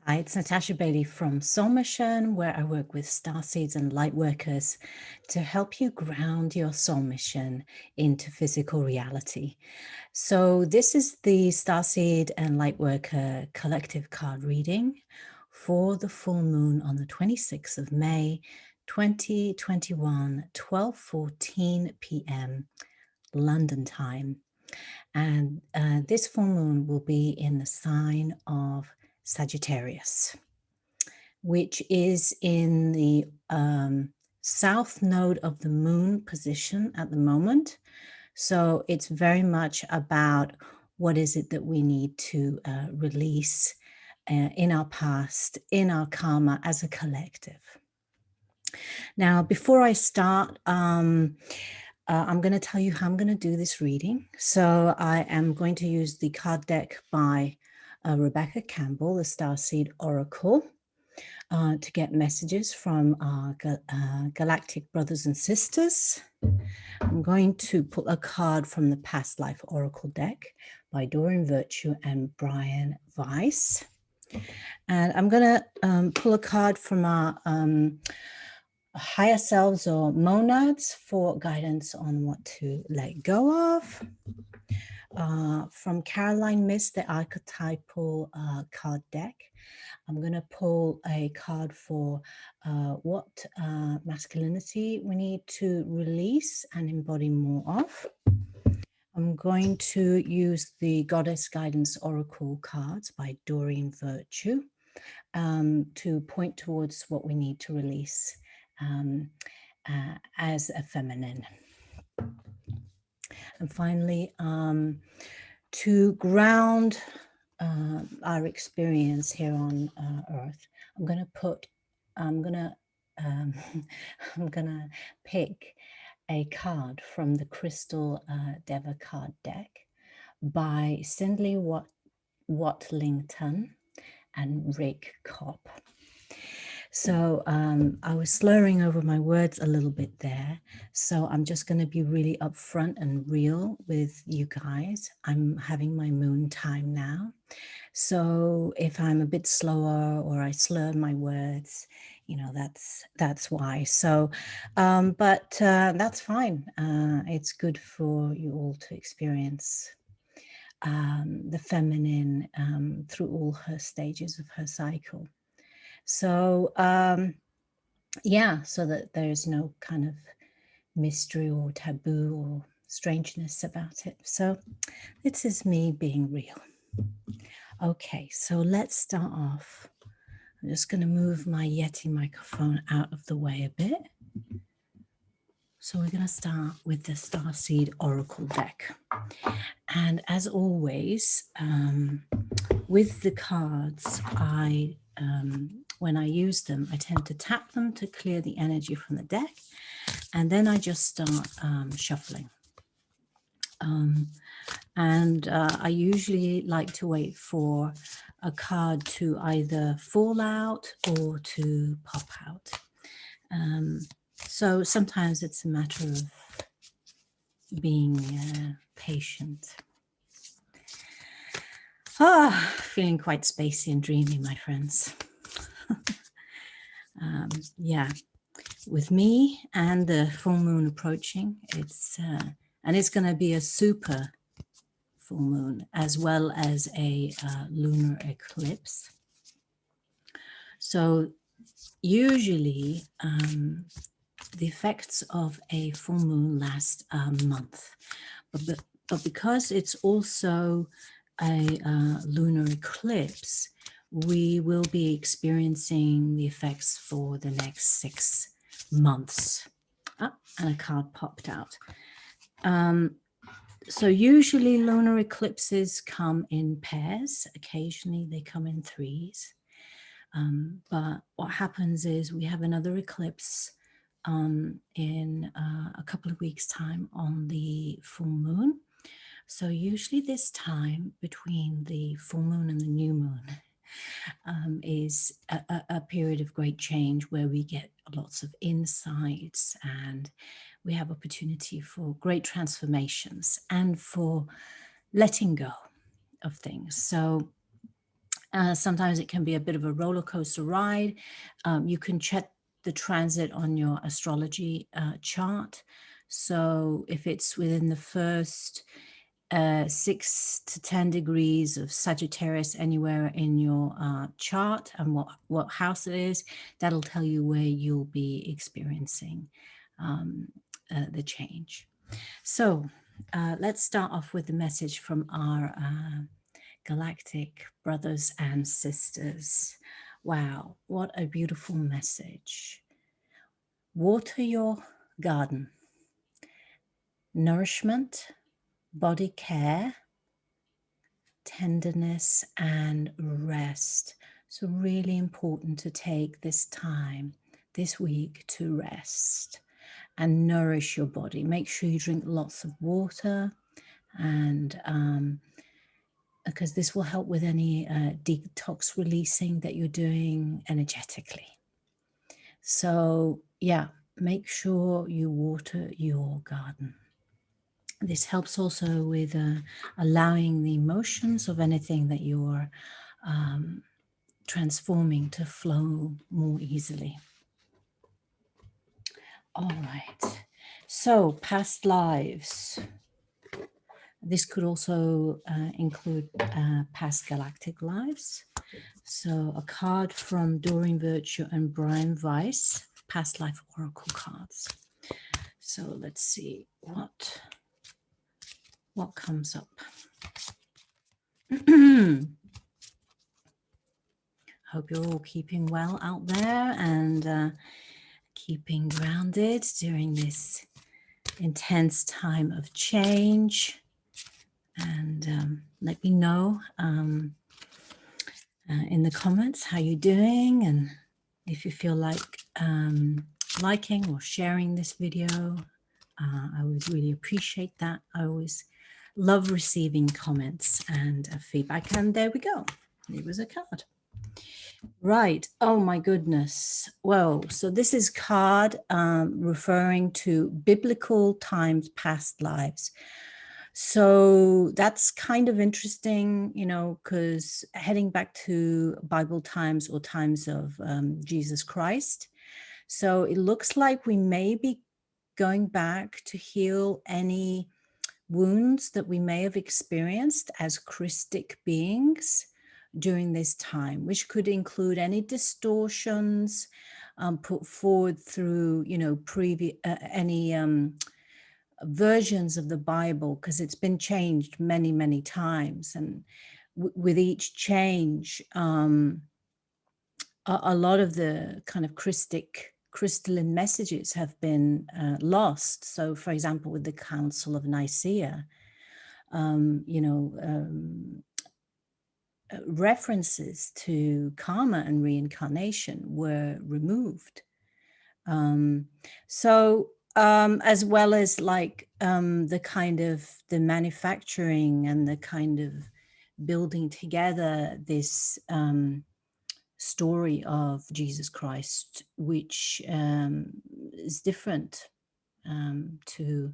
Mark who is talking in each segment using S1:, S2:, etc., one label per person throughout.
S1: Hi, it's Natasha Bailey from Soul Mission, where I work with Starseeds and Lightworkers to help you ground your soul mission into physical reality. So this is the Starseed and Lightworker collective card reading for the full moon on the 26th of May, 2021, 12:14 p.m. London time. And this full moon will be in the sign of Sagittarius, which is in the south node of the moon position at the moment. So it's very much about what is it that we need to release in our past, in our karma as a collective. Now, before I start, I'm going to tell you how I'm going to do this reading. So I am going to use the card deck by Rebecca Campbell, the Starseed Oracle, to get messages from our galactic brothers and sisters. I'm going to pull a card from the Past Life Oracle deck by Doreen Virtue and Brian Weiss. And I'm going to pull a card from our higher selves or monads for guidance on what to let go of. From Caroline Myss, the archetypal card deck, I'm going to pull a card for what masculinity we need to release and embody more of. I'm going to use the Goddess Guidance Oracle cards by Doreen Virtue to point towards what we need to release as a feminine. And finally, to ground our experience here on Earth, I'm gonna pick a card from the Crystal Deva card deck by Cindy Watlington and Rick Kopp. So I was slurring over my words a little bit there. So I'm just going to be really upfront and real with you guys. I'm having my moon time now. So if I'm a bit slower or I slur my words, you know, that's why. So, but that's fine. It's good for you all to experience the feminine through all her stages of her cycle. So, yeah, so that there's no kind of mystery or taboo or strangeness about it. So this is me being real. Okay, so let's start off. I'm just going to move my Yeti microphone out of the way a bit. So we're going to start with the Starseed Oracle deck. And as always, with the cards, when I use them, I tend to tap them to clear the energy from the deck. And then I just start shuffling. I usually like to wait for a card to either fall out or to pop out. So sometimes it's a matter of being patient. Feeling quite spacey and dreamy, my friends. Yeah, with me and the full moon approaching, it's going to be a super full moon as well as a lunar eclipse. So usually the effects of a full moon last a month, but because it's also a lunar eclipse, we will be experiencing the effects for the next 6 months. And a card popped out. So usually lunar eclipses come in pairs. Occasionally they come in threes. But what happens is we have another eclipse in a couple of weeks' time on the full moon. So usually this time between the full moon and the new moon is a period of great change where we get lots of insights and we have opportunity for great transformations and for letting go of things. So Sometimes it can be a bit of a roller coaster ride. You can check the transit on your astrology chart. So if it's within the first 6 to 10 degrees of Sagittarius anywhere in your chart and what house it is, that'll tell you where you'll be experiencing the change. So let's start off with the message from our galactic brothers and sisters. Wow, what a beautiful message. Water your garden. Nourishment, body care, tenderness, and rest. So really important to take this time this week to rest and nourish your body. Make sure you drink lots of water, and because this will help with any detox releasing that you're doing energetically. So yeah, make sure you water your garden. This helps also with allowing the emotions of anything that you're transforming to flow more easily. All right, so past lives. This could also include past galactic lives. So a card from Doreen Virtue and Brian Weiss, past life oracle cards. So let's see what comes up. Hope you're all keeping well out there and keeping grounded during this intense time of change. And let me know in the comments how you're doing, and if you feel like liking or sharing this video. I always really appreciate that. I always love receiving comments and feedback. And there we go. It was a card. Right. Oh my goodness. Well, so this is card referring to biblical times, past lives. So that's kind of interesting, you know, because heading back to Bible times or times of Jesus Christ. So it looks like we may be going back to heal any wounds that we may have experienced as Christic beings during this time, which could include any distortions put forward through, you know, any versions of the Bible, because it's been changed many, many times. And with each change, a lot of the kind of crystalline messages have been lost. So, for example, with the Council of Nicaea, you know, references to karma and reincarnation were removed. As well as like the kind of the manufacturing and the kind of building together this story of Jesus Christ, which is different to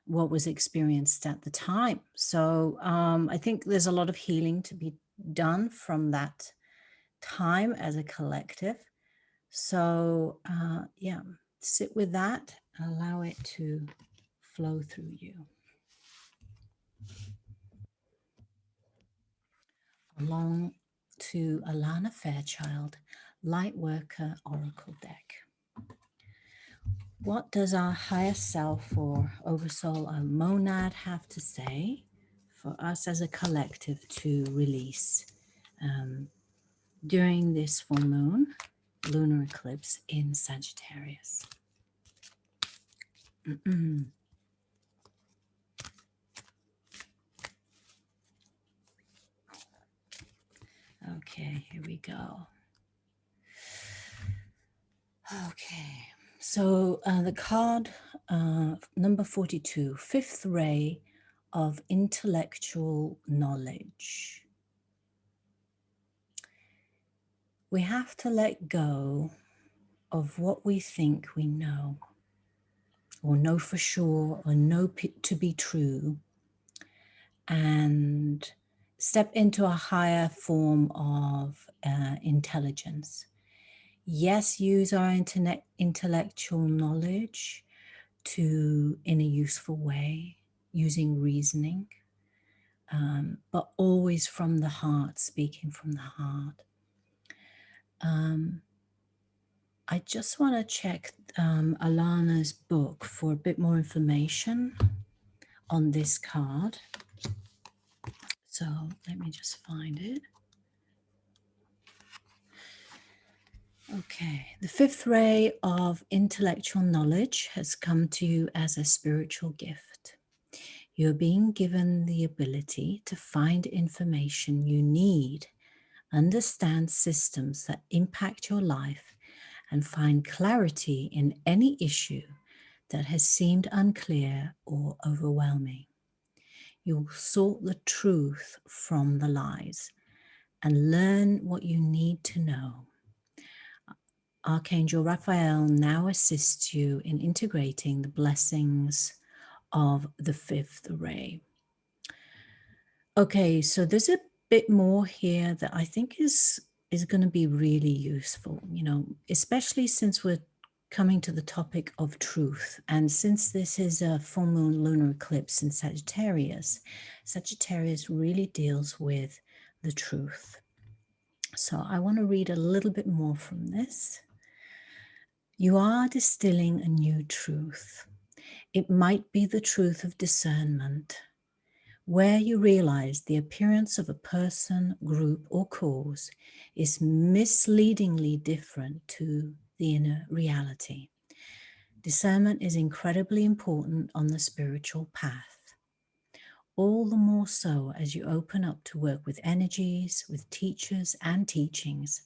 S1: what was experienced at the time. So I think there's a lot of healing to be done from that time as a collective. So yeah, sit with that, allow it to flow through you. Along to Alana Fairchild, Lightworker Oracle deck. What does our higher self or oversoul, our monad, have to say for us as a collective to release during this full moon, lunar eclipse in Sagittarius? Okay, here we go. Okay, so the card number 42, fifth ray of intellectual knowledge. We have to let go of what we think we know, or know for sure, or know to be true, and step into a higher form of intelligence. Yes, use our intellectual knowledge in a useful way, using reasoning, but always from the heart, speaking from the heart. I just want to check Alana's book for a bit more information on this card. So let me just find it. Okay, the fifth ray of intellectual knowledge has come to you as a spiritual gift. You're being given the ability to find information you need, understand systems that impact your life, and find clarity in any issue that has seemed unclear or overwhelming. You'll sort the truth from the lies and learn what you need to know. Archangel Raphael now assists you in integrating the blessings of the fifth ray. Okay, so there's a bit more here that I think is going to be really useful, you know, especially since we're coming to the topic of truth. And since this is a full moon lunar eclipse in Sagittarius, Sagittarius really deals with the truth. So I want to read a little bit more from this. You are distilling a new truth. It might be the truth of discernment, where you realize the appearance of a person, group, or cause is misleadingly different to the inner reality. Discernment is incredibly important on the spiritual path. All the more so as you open up to work with energies, with teachers and teachings,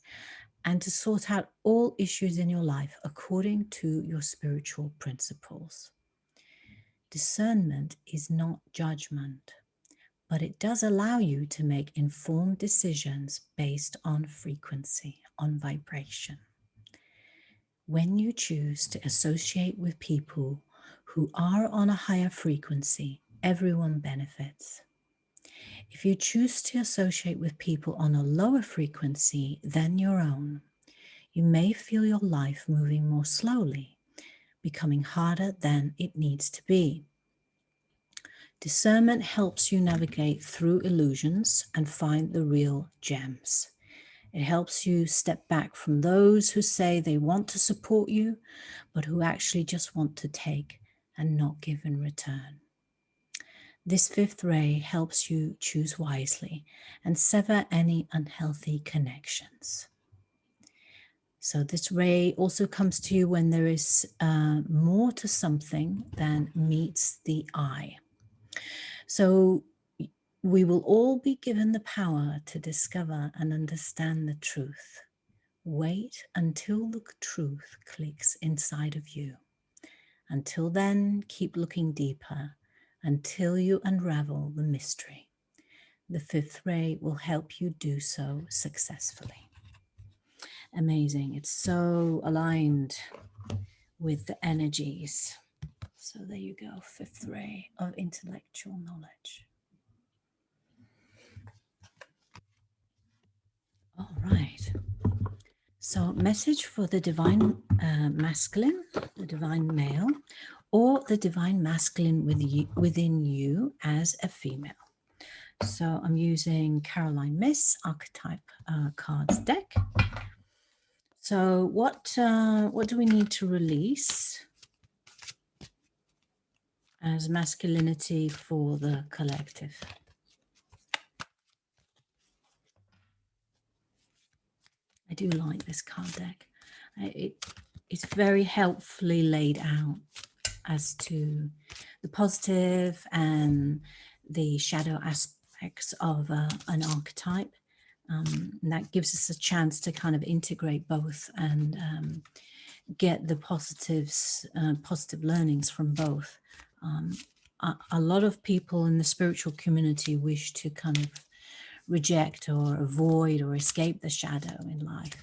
S1: and to sort out all issues in your life according to your spiritual principles. Discernment is not judgment, but it does allow you to make informed decisions based on frequency, on vibration. When you choose to associate with people who are on a higher frequency, everyone benefits. If you choose to associate with people on a lower frequency than your own, you may feel your life moving more slowly, becoming harder than it needs to be. Discernment helps you navigate through illusions and find the real gems. It helps you step back from those who say they want to support you, but who actually just want to take and not give in return. This fifth ray helps you choose wisely and sever any unhealthy connections. So this ray also comes to you when there is more to something than meets the eye. So we will all be given the power to discover and understand the truth. Wait until the truth clicks inside of you. Until then, keep looking deeper until you unravel the mystery. The fifth ray will help you do so successfully. Amazing. It's so aligned with the energies. So there you go, fifth ray of intellectual knowledge. All right. So message for the divine masculine, the divine male, or the divine masculine within you as a female. So I'm using Caroline Myss Archetype cards deck. So what do we need to release as masculinity for the collective? I do like this card deck. It's very helpfully laid out as to the positive and the shadow aspects of an archetype. And that gives us a chance to kind of integrate both and get the positives, positive learnings from both. A lot of people in the spiritual community wish to kind of reject or avoid or escape the shadow in life.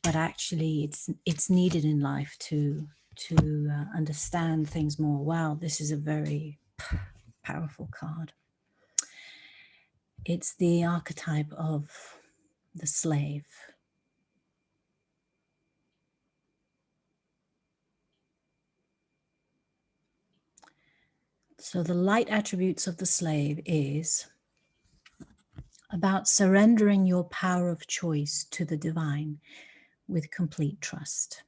S1: But actually it's needed in life to understand things more. Wow, this is a very powerful card. It's the archetype of the slave. So the light attributes of the slave is about surrendering your power of choice to the divine with complete trust.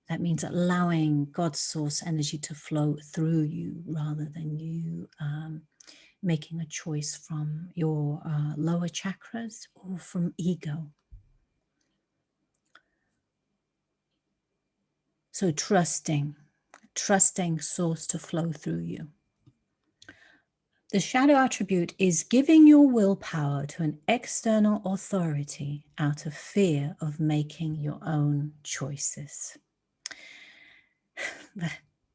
S1: That means allowing God's source energy to flow through you rather than you making a choice from your lower chakras or from ego. So trusting source to flow through you. The shadow attribute is giving your willpower to an external authority out of fear of making your own choices.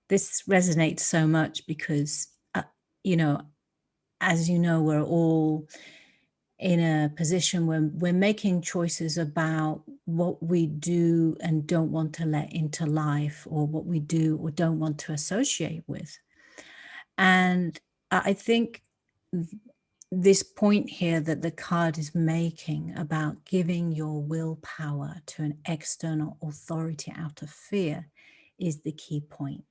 S1: This resonates so much because, you know, as you know, we're all in a position where we're making choices about what we do and don't want to let into life, or what we do or don't want to associate with. And I think this point here that the card is making about giving your willpower to an external authority out of fear is the key point.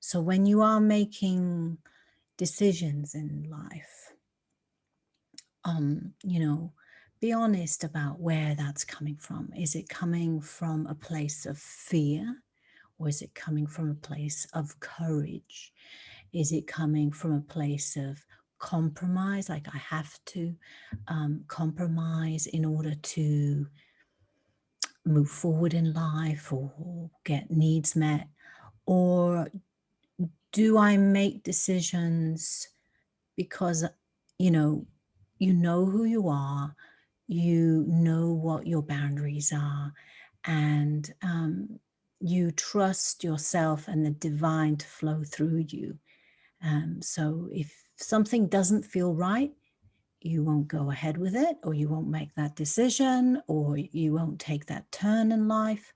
S1: So when you are making decisions in life, you know, be honest about where that's coming from. Is it coming from a place of fear, or is it coming from a place of courage? Is it coming from a place of compromise, like I have to compromise in order to move forward in life or get needs met? Or do I make decisions because, you know who you are, you know what your boundaries are, and you trust yourself and the divine to flow through you. So if something doesn't feel right, you won't go ahead with it, or you won't make that decision, or you won't take that turn in life,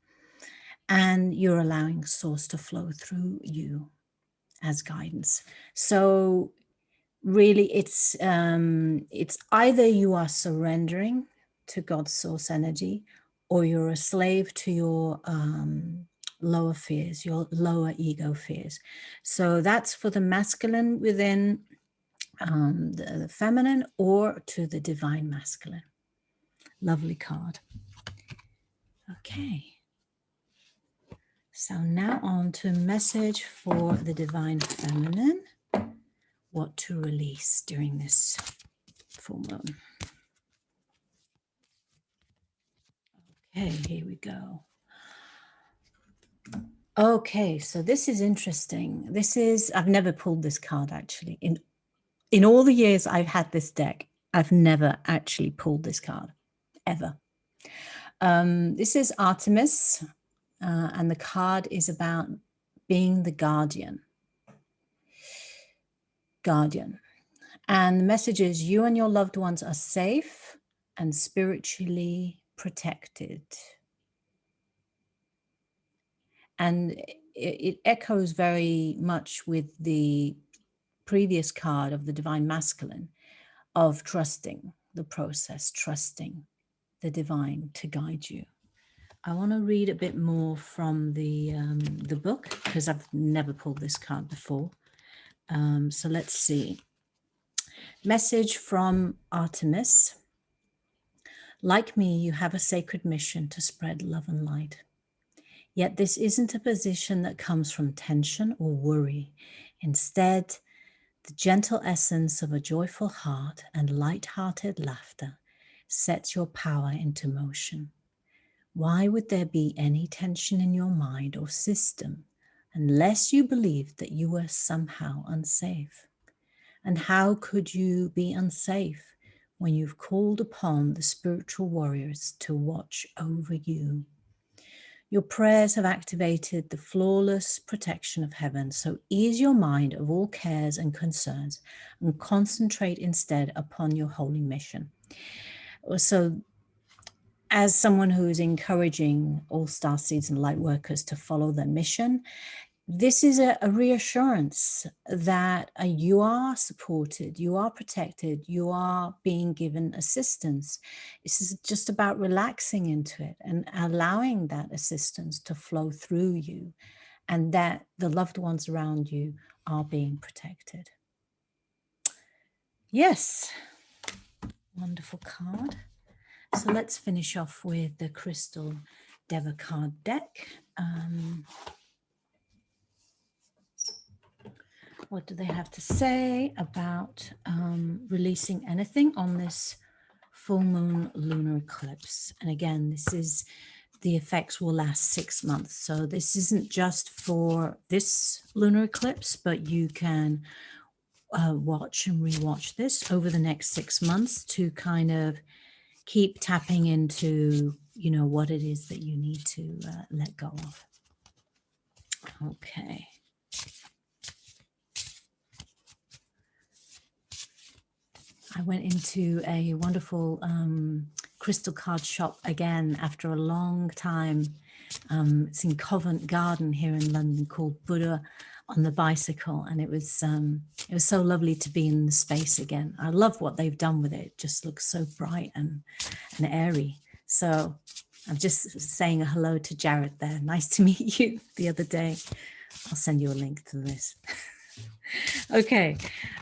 S1: and you're allowing source to flow through you as guidance. So really, it's either you are surrendering to God's source energy, or you're a slave to your lower fears, your lower ego fears. So that's for the masculine within the feminine, or to the divine masculine. Lovely card. Okay. So now on to message for the divine feminine. What to release during this full moon. Okay, here we go. Okay, so this is interesting. I've never pulled this card actually. In all the years I've had this deck, I've never actually pulled this card, ever. This is Artemis, and the card is about being the guardian. And the message is, you and your loved ones are safe and spiritually protected. And it echoes very much with the previous card of the divine masculine, of trusting the process, trusting the divine to guide you. I want to read a bit more from the book, because I've never pulled this card before. So let's see. Message from Artemis. Like me, you have a sacred mission to spread love and light. Yet this isn't a position that comes from tension or worry. Instead, the gentle essence of a joyful heart and light-hearted laughter sets your power into motion. Why would there be any tension in your mind or system unless you believed that you were somehow unsafe? And how could you be unsafe when you've called upon the spiritual warriors to watch over you? Your prayers have activated the flawless protection of heaven, so ease your mind of all cares and concerns and concentrate instead upon your holy mission. So as someone who is encouraging all Starseeds and Lightworkers to follow their mission, this is a reassurance that you are supported, you are protected, you are being given assistance. This is just about relaxing into it and allowing that assistance to flow through you, and that the loved ones around you are being protected. Yes, wonderful card. So let's finish off with the crystal Deva card deck. What do they have to say about releasing anything on this full moon lunar eclipse? And again, this is, the effects will last 6 months. So this isn't just for this lunar eclipse, but you can watch and rewatch this over the next 6 months to kind of keep tapping into, you know, what it is that you need to let go of. Okay. I went into a wonderful crystal card shop again after a long time. It's in Covent Garden here in London, called Buddha on the Bicycle, and it was so lovely to be in the space again. I love what they've done with it. It just looks so bright and airy. So I'm just saying a hello to Jared there. Nice to meet you the other day. I'll send you a link to this. Okay,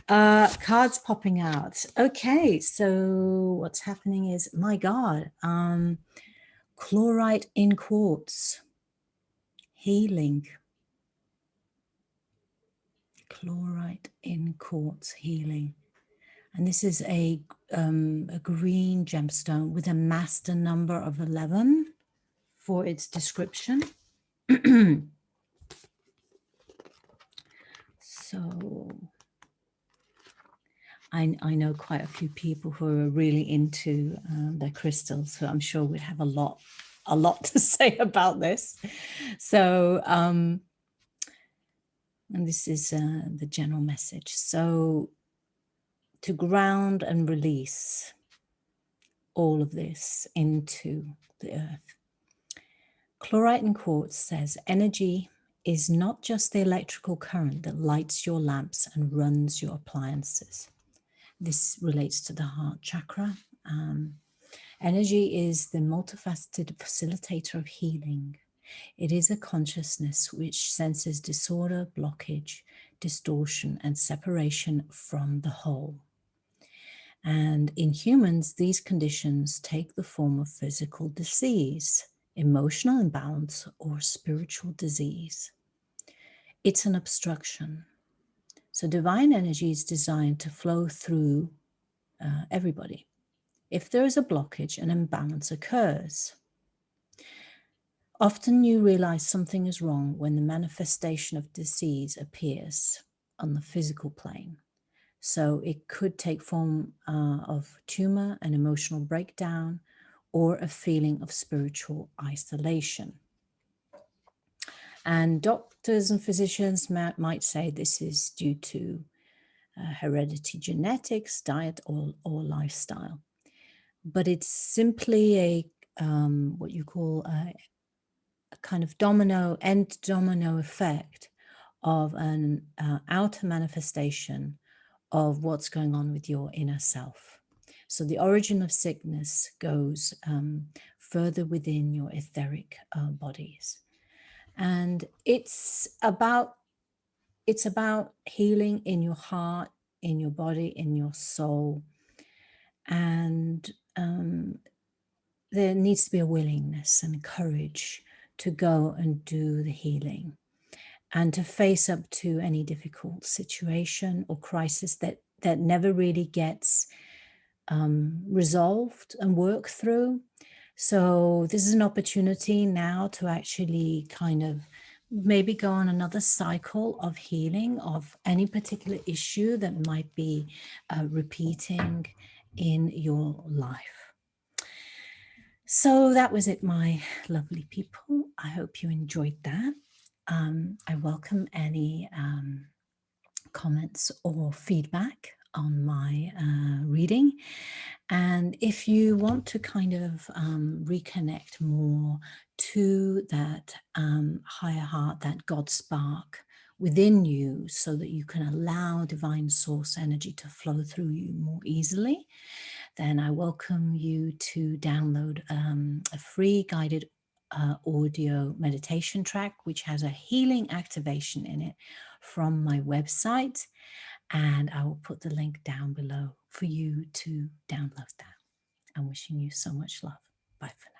S1: cards popping out. Okay, so what's happening is, my God, chlorite in quartz, healing. Chlorite in quartz, healing. And this is a green gemstone with a master number of 11 for its description. So I know quite a few people who are really into their crystals, so I'm sure we'd have a lot to say about this. So, and this is the general message. So, to ground and release all of this into the earth. Chlorite and quartz says, energy is not just the electrical current that lights your lamps and runs your appliances. This relates to the heart chakra. Energy is the multifaceted facilitator of healing. It is a consciousness which senses disorder, blockage, distortion, and separation from the whole. And in humans, these conditions take the form of physical disease, emotional imbalance, or spiritual disease. It's an obstruction. So divine energy is designed to flow through everybody. If there is a blockage, an imbalance occurs. Often you realize something is wrong when the manifestation of disease appears on the physical plane. So it could take form of tumor, an emotional breakdown, or a feeling of spiritual isolation. And doctors and physicians might say this is due to heredity, genetics, diet, or lifestyle. But it's simply a what you call a kind of domino effect of an outer manifestation of what's going on with your inner self. So the origin of sickness goes further within your etheric bodies. And it's about healing in your heart, in your body, in your soul. And there needs to be a willingness and courage to go and do the healing and to face up to any difficult situation or crisis that never really gets resolved and worked through. So this is an opportunity now to actually kind of maybe go on another cycle of healing of any particular issue that might be repeating in your life. So that was it, my lovely people. I hope you enjoyed that. I welcome any comments or feedback on my reading. And if you want to kind of reconnect more to that higher heart, that God spark within you, so that you can allow divine source energy to flow through you more easily, then I welcome you to download a free guided audio meditation track, which has a healing activation in it from my website. And I will put the link down below for you to download that. I'm wishing you so much love. Bye for now.